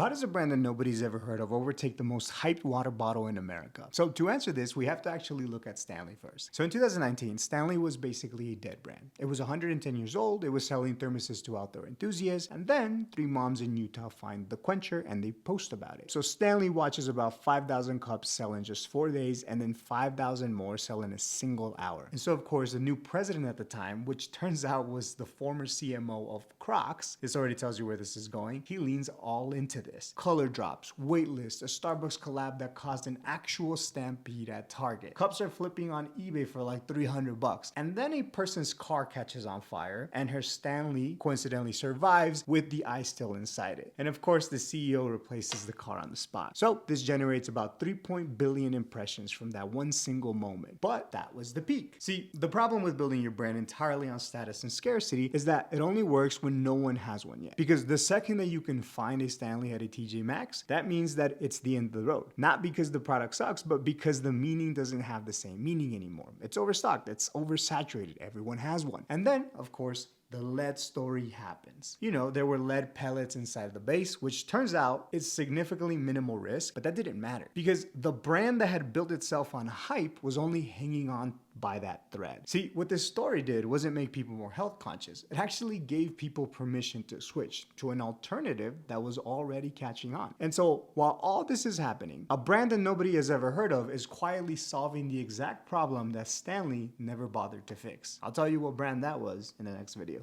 How does a brand that nobody's ever heard of overtake the most hyped water bottle in America? So to answer this, we have to actually look at Stanley first. So in 2019, Stanley was basically a dead brand. It was 110 years old, it was selling thermoses to outdoor enthusiasts, and then three moms in Utah find the quencher and they post about it. So Stanley watches about 5,000 cups sell in just 4 days, and then 5,000 more sell in a single hour. And so of course, the new president at the time, which turns out was the former CMO of Crocs, this already tells you where this is going, he leans all into this. Color drops, waitlist, a Starbucks collab that caused an actual stampede at Target. Cups are flipping on eBay for like 300 bucks. And then a person's car catches on fire and her Stanley coincidentally survives with the ice still inside it. And of course, the CEO replaces the car on the spot. So this generates about 3 billion impressions from that one single moment. But that was the peak. See, the problem with building your brand entirely on status and scarcity is that it only works when no one has one yet. Because the second that you can find a Stanley at a TJ Maxx, that means that it's the end of the road. Not because the product sucks, but because the meaning doesn't have the same meaning anymore. It's overstocked, it's oversaturated, everyone has one. And then, of course, the lead story happens. You know, there were lead pellets inside the base, which turns out is significantly minimal risk, but that didn't matter because the brand that had built itself on hype was only hanging on by that thread. See, what this story did wasn't make people more health conscious. It actually gave people permission to switch to an alternative that was already catching on. And so while all this is happening, a brand that nobody has ever heard of is quietly solving the exact problem that Stanley never bothered to fix. I'll tell you what brand that was in the next video.